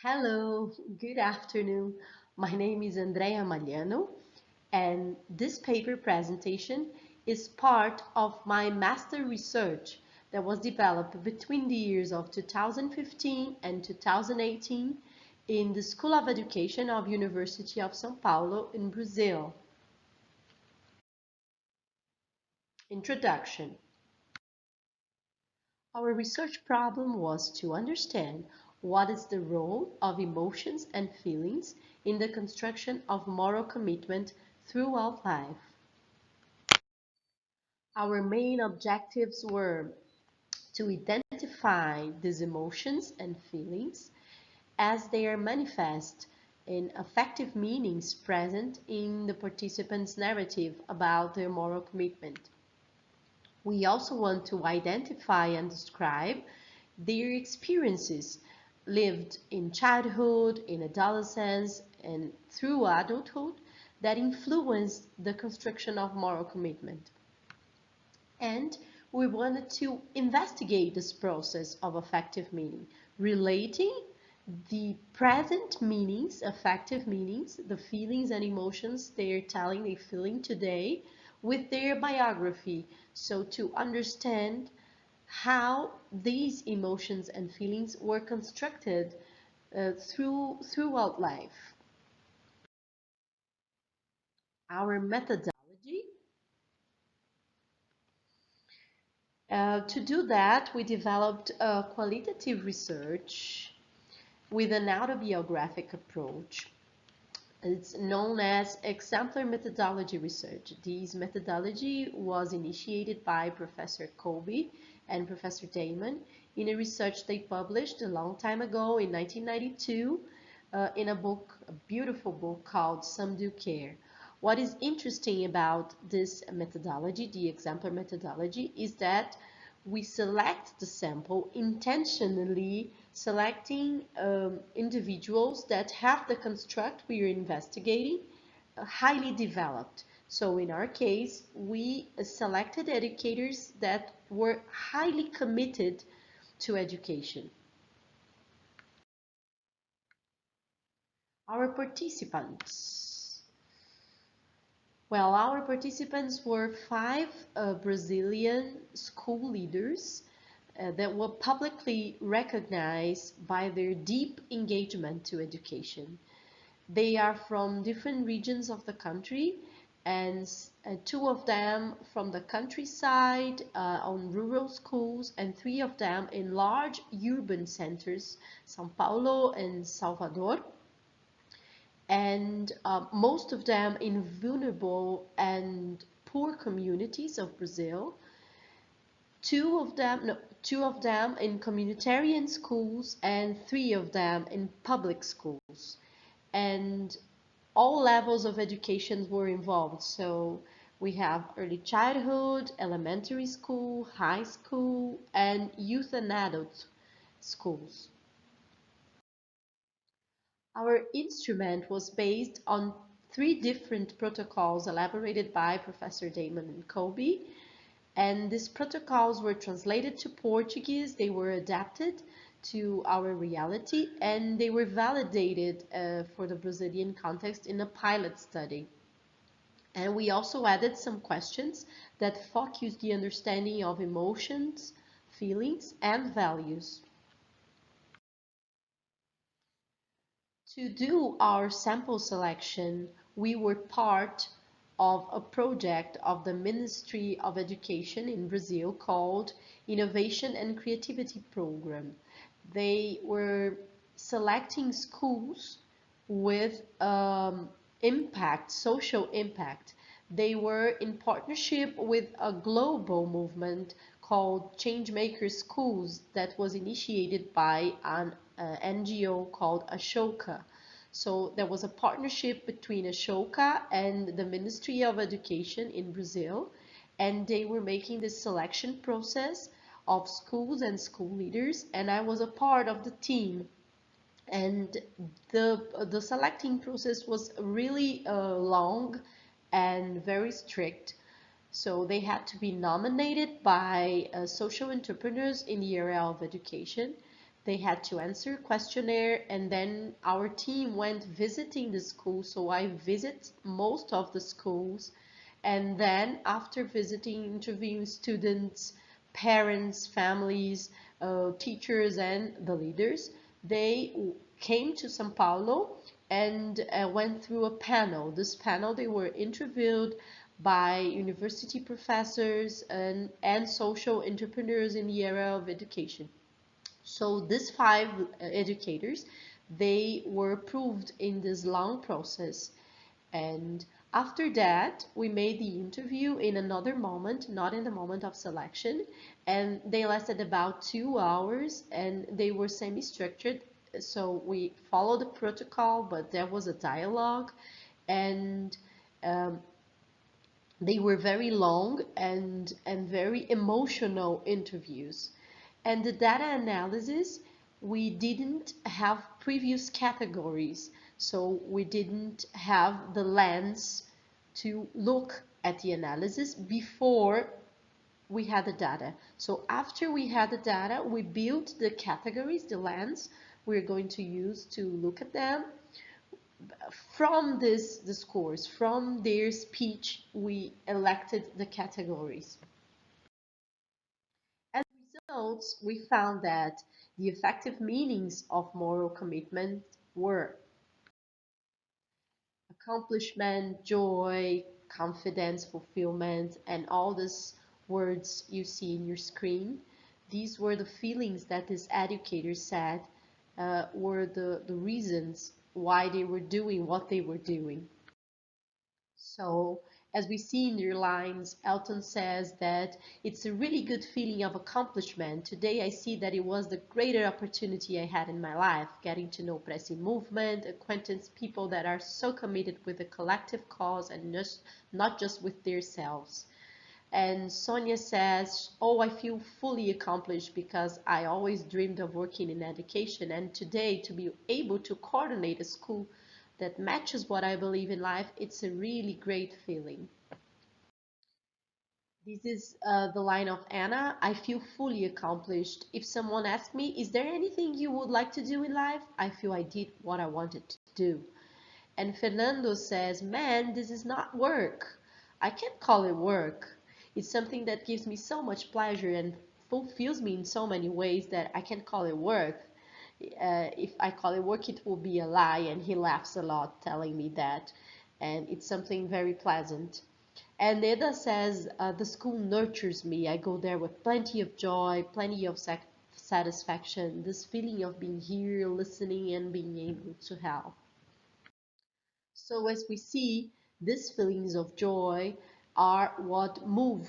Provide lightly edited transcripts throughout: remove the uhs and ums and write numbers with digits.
Hello, good afternoon. My name is Andreia and this paper presentation is part of my master research that was developed between the years of 2015 and 2018 in the School of Education of University of São Paulo in Brazil. Introduction. Our research problem was to understand what is the role of emotions and feelings in the construction of moral commitment throughout life. Our main objectives were to identify these emotions and feelings as they are manifest in affective meanings present in the participants' narrative about their moral commitment. We also want to identify and describe their experiences lived in childhood, in adolescence, and through adulthood that influenced the construction of moral commitment. And we wanted to investigate this process of affective meaning, relating the present meanings, affective meanings, the feelings and emotions they're feeling today with their biography. So to understand how these emotions and feelings were constructed throughout life. Our methodology. To do that, we developed a qualitative research with an autobiographic approach. It's known as exemplar methodology research. This methodology was initiated by Professor Kolbe and Professor Damon in a research they published a long time ago in 1992 in a book, a beautiful book called Some Do Care. What is interesting about this methodology, the exemplar methodology, is that we select the sample intentionally, selecting individuals that have the construct we are investigating highly developed. So in our case, we selected educators that were highly committed to education. Our participants. Well, our participants were five Brazilian school leaders that were publicly recognized by their deep engagement to education. They are from different regions of the country, and two of them from the countryside on rural schools, and three of them in large urban centers, São Paulo and Salvador, and most of them in vulnerable and poor communities of Brazil. Two of them in communitarian schools and three of them in public schools. And all levels of education were involved. So we have early childhood, elementary school, high school, and youth and adult schools. Our instrument was based on three different protocols elaborated by Professor Damon and Kolbe, and these protocols were translated to Portuguese, they were adapted to our reality, and they were validated for the Brazilian context in a pilot study. And we also added some questions that focus the understanding of emotions, feelings, and values. To do our sample selection, we were part of a project of the Ministry of Education in Brazil called Innovation and Creativity Program. They were selecting schools with impact, social impact. They were in partnership with a global movement called Changemaker Schools that was initiated by an NGO called Ashoka. So there was a partnership between Ashoka and the Ministry of Education in Brazil, and they were making this selection process of schools and school leaders, and I was a part of the team. And the selecting process was really long and very strict. So they had to be nominated by social entrepreneurs in the area of education, They had to answer a questionnaire, and then our team went visiting the school. So I visit most of the schools, and then after visiting, interviewing students, parents, families, teachers, and the leaders, they came to São Paulo and went through a panel. This panel, they were interviewed by university professors and social entrepreneurs in the area of education. So these five educators, they were approved in this long process. And after that, we made the interview in another moment, not in the moment of selection. And they lasted about 2 hours, and they were semi-structured. So we followed the protocol, but there was a dialogue. And um, they were very long and very emotional interviews. And the data analysis, we didn't have previous categories. So we didn't have the lens to look at the analysis before we had the data. So after we had the data, we built the categories, the lens we're going to use to look at them. From this discourse, from their speech, we elected the categories. As results, we found that the effective meanings of moral commitment were accomplishment, joy, confidence, fulfillment, and all these words you see in your screen. These were the feelings that this educator said were the reasons why they were doing what they were doing. So, as we see in your lines, Elton says that it's a really good feeling of accomplishment. Today I see that it was the greater opportunity I had in my life, getting to know pressing movement, acquaintance people that are so committed with a collective cause and not just with their selves. And Sonia says, oh, I feel fully accomplished because I always dreamed of working in education, and today to be able to coordinate a school that matches what I believe in life, it's a really great feeling. This is the line of Anna. I feel fully accomplished. If someone asks me, is there anything you would like to do in life? I feel I did what I wanted to do. And Fernando says, man, this is not work. I can't call it work. It's something that gives me so much pleasure and fulfills me in so many ways that I can't call it work. If I call it work, it will be a lie. And he laughs a lot telling me that. And it's something very pleasant. And Eda says, the school nurtures me. I go there with plenty of joy, plenty of satisfaction, this feeling of being here, listening, and being able to help. So as we see, these feelings of joy are what move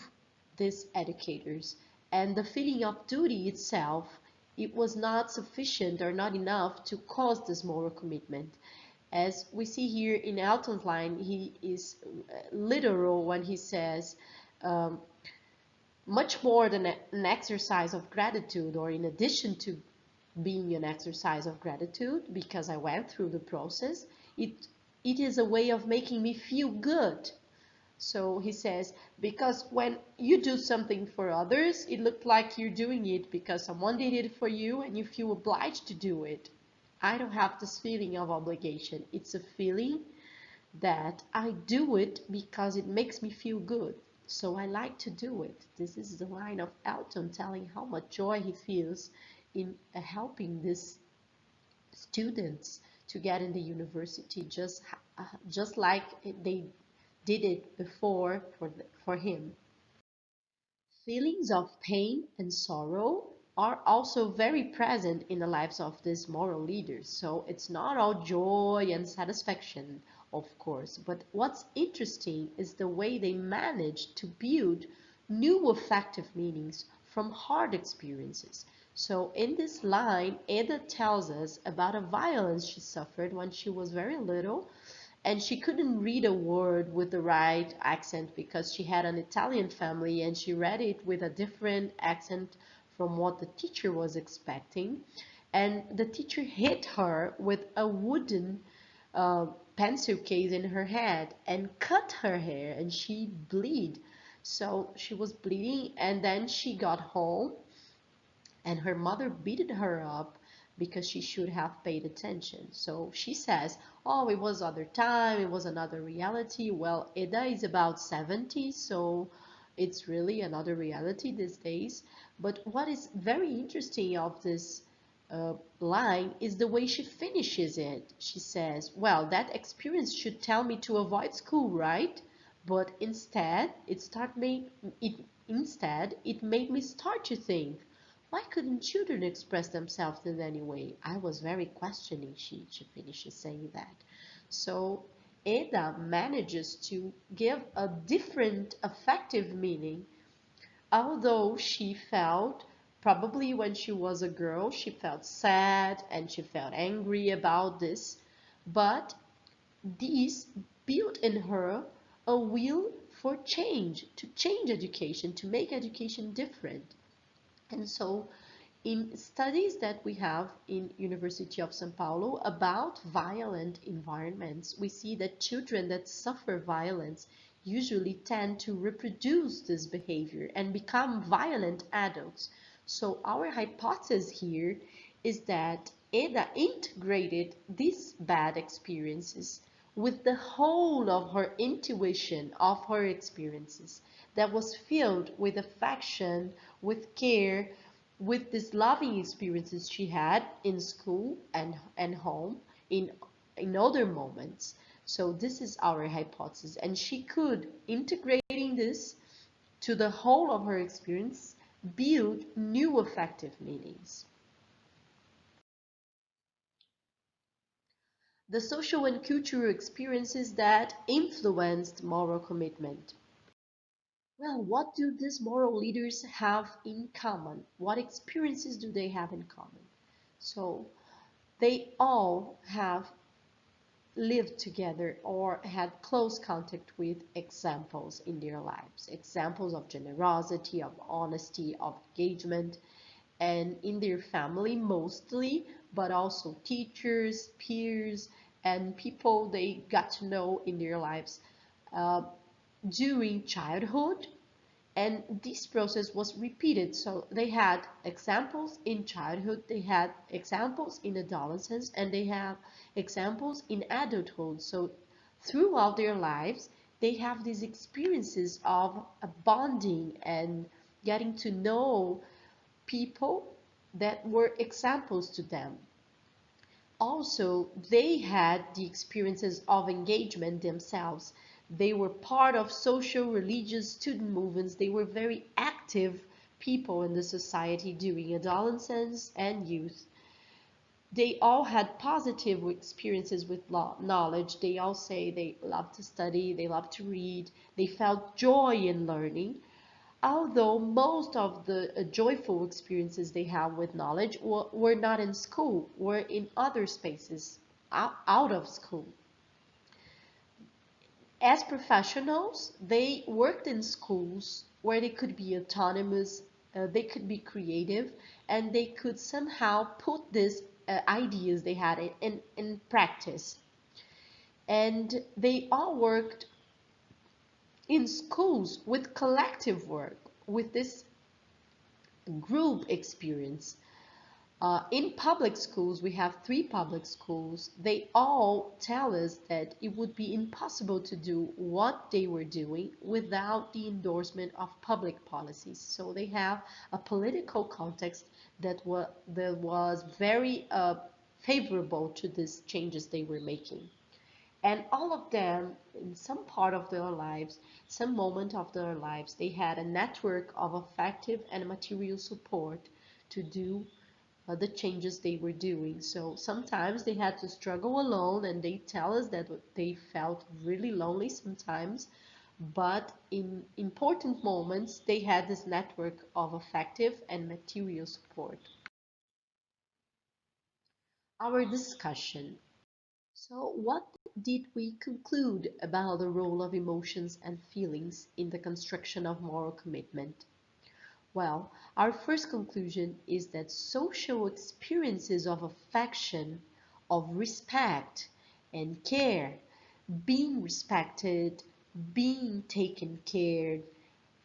these educators. And the feeling of duty itself, it was not sufficient or not enough to cause this moral commitment. As we see here in Elton's line, he is literal when he says, much more than an exercise of gratitude, or in addition to being an exercise of gratitude, because I went through the process, it is a way of making me feel good. So he says, because when you do something for others, it looks like you're doing it because someone did it for you and you feel obliged to do it. I don't have this feeling of obligation. It's a feeling that I do it because it makes me feel good. So I like to do it. This is the line of Elton telling how much joy he feels in helping these students to get in the university, just like they did it before for him. Feelings of pain and sorrow are also very present in the lives of these moral leaders. So it's not all joy and satisfaction, of course, but what's interesting is the way they manage to build new effective meanings from hard experiences. So in this line, Ada tells us about a violence she suffered when she was very little, and she couldn't read a word with the right accent because she had an Italian family and she read it with a different accent from what the teacher was expecting. And the teacher hit her with a wooden pencil case in her head and cut her hair, and she bled. So she was bleeding, and then she got home and her mother beat her up, because she should have paid attention. So she says, oh, it was other time, it was another reality. Well, Eda is about 70, so it's really another reality these days. But what is very interesting of this line is the way she finishes it. She says, well, that experience should tell me to avoid school, right? But instead it made me start to think, why couldn't children express themselves in any way? I was very questioning, she finishes saying that. So Ada manages to give a different affective meaning, although she felt, probably when she was a girl, she felt sad and she felt angry about this, but this built in her a will for change, to change education, to make education different. And so in studies that we have in University of São Paulo about violent environments, we see that children that suffer violence usually tend to reproduce this behavior and become violent adults. So our hypothesis here is that Ada integrated these bad experiences with the whole of her intuition of her experiences that was filled with affection, with care, with these loving experiences she had in school and home, in other moments. So this is our hypothesis, and she could, integrating this to the whole of her experience, build new affective meanings. The social and cultural experiences that influenced moral commitment. Well, what do these moral leaders have in common? What experiences do they have in common? So they all have lived together or had close contact with examples in their lives, examples of generosity, of honesty, of engagement, and in their family mostly, but also teachers, peers, and people they got to know in their lives uh, during childhood, and this process was repeated. So they had examples in childhood, they had examples in adolescence, and they have examples in adulthood. So throughout their lives they have these experiences of bonding and getting to know people that were examples to them. Also, they had the experiences of engagement themselves. They were part of social, religious, student movements. They were very active people in the society during adolescence and youth. They all had positive experiences with knowledge. They all say they love to study, they love to read, they felt joy in learning. Although most of the joyful experiences they have with knowledge were not in school, were in other spaces out of school. As professionals, they worked in schools where they could be autonomous, they could be creative, and they could somehow put these ideas they had in practice. And they all worked in schools with collective work, with this group experience. In public schools, we have 3 public schools. They all tell us that it would be impossible to do what they were doing without the endorsement of public policies. So they have a political context that was very favorable to these changes they were making. And all of them, in some part of their lives, some moment of their lives, they had a network of affective and material support to do the changes they were doing. So sometimes they had to struggle alone, and they tell us that they felt really lonely sometimes, but in important moments they had this network of affective and material support. Our discussion. So what did we conclude about the role of emotions and feelings in the construction of moral commitment? Well, our first conclusion is that social experiences of affection, of respect and care, being respected, being taken care,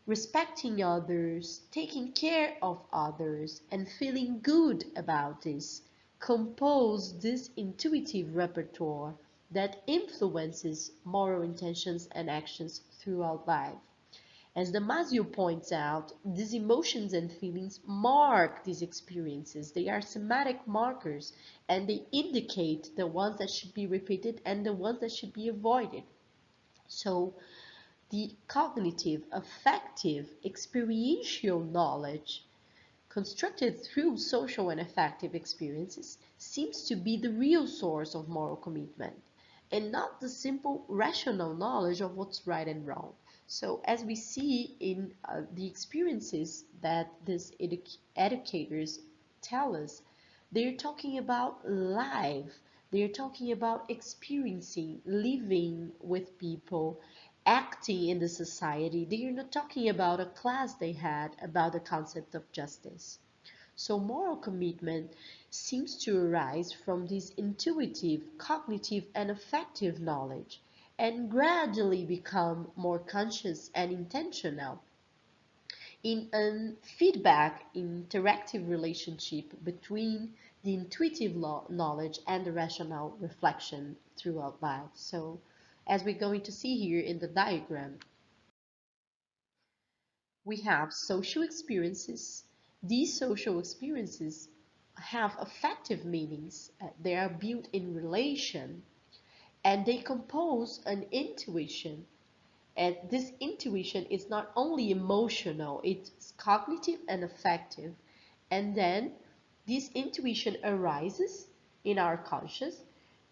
respecting others, taking care of others, and feeling good about this, compose this intuitive repertoire that influences moral intentions and actions throughout life. As Damasio points out, these emotions and feelings mark these experiences. They are semantic markers and they indicate the ones that should be repeated and the ones that should be avoided. So the cognitive, affective, experiential knowledge constructed through social and affective experiences seems to be the real source of moral commitment and not the simple rational knowledge of what's right and wrong. So as we see in the experiences that these educators tell us, they're talking about life, they're talking about experiencing, living with people, acting in the society. They are not talking about a class they had about the concept of justice. So moral commitment seems to arise from this intuitive, cognitive, and affective knowledge and gradually become more conscious and intentional in a feedback, interactive relationship between the intuitive knowledge and the rational reflection throughout life. So as we're going to see here in the diagram, we have social experiences. These social experiences have affective meanings. They are built in relation and they compose an intuition. And this intuition is not only emotional, it's cognitive and affective. And then this intuition arises in our conscious,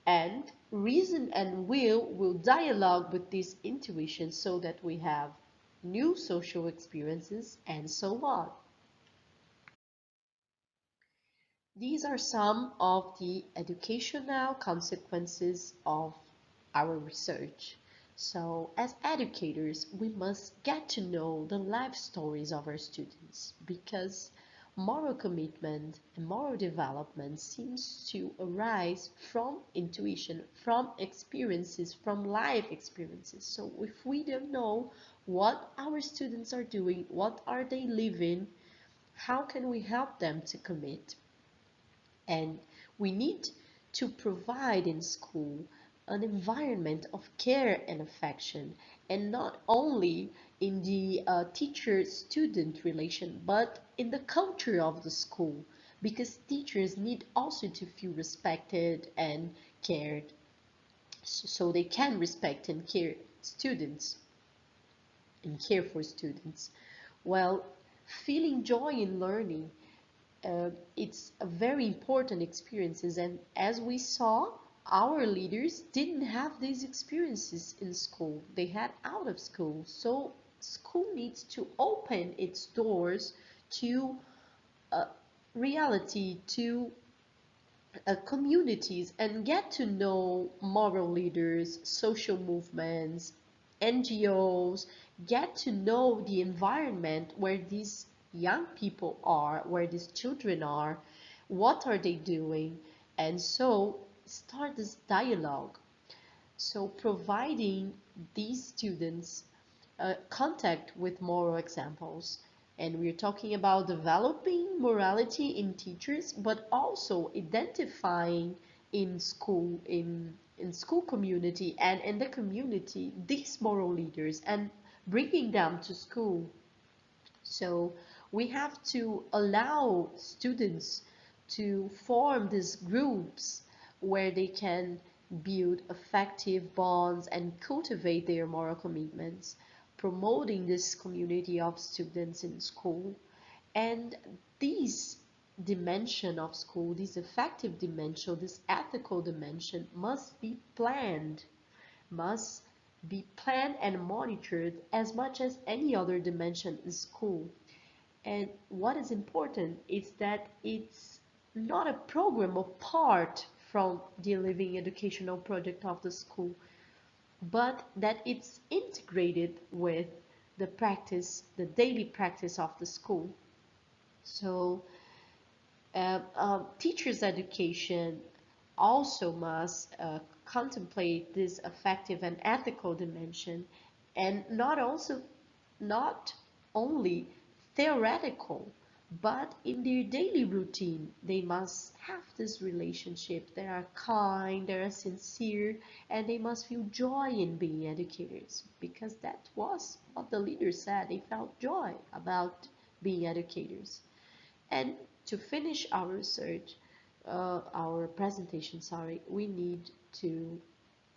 and reason and will dialogue with this intuition so that we have new social experiences and so on. These are some of the educational consequences of our research. So as educators, we must get to know the life stories of our students because moral commitment and moral development seems to arise from intuition, from experiences, from life experiences. So if we don't know what our students are doing, what are they living, how can we help them to commit? And we need to provide in school an environment of care and affection, and not only in the teacher-student relation, but in the culture of the school, because teachers need also to feel respected and cared, so they can respect and care students and care for students. Well, feeling joy in learning, it's a very important experiences, and as we saw, our leaders didn't have these experiences in school. They had out of school. So school needs to open its doors to reality, to communities, and get to know moral leaders, social movements, NGOs, get to know the environment where these young people are, where these children are, what are they doing, and so start this dialogue. So providing these students contact with moral examples. And we're talking about developing morality in teachers, but also identifying in school, in school community and in the community, these moral leaders and bringing them to school. So we have to allow students to form these groups where they can build effective bonds and cultivate their moral commitments, promoting this community of students in school. And this dimension of school, this effective dimension, this ethical dimension must be planned, must be planned and monitored as much as any other dimension in school. And what is important is that it's not a program apart from the living educational project of the school, but that it's integrated with the practice, the daily practice of the school. So teachers' education also must contemplate this affective and ethical dimension, and not only theoretical, But in their daily routine, they must have this relationship. They are kind, they are sincere, and they must feel joy in being educators, because that was what the leaders said. They felt joy about being educators. And to finish our research, our presentation, sorry, we need to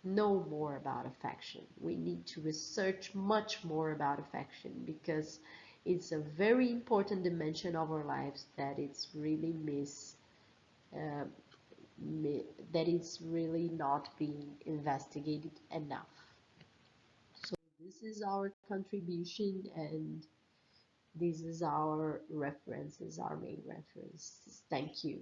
know more about affection. We need to research much more about affection, because it's a very important dimension of our lives that it's really uh, that it's really not being investigated enough. So this is our contribution, and this is our references, our main references. Thank you.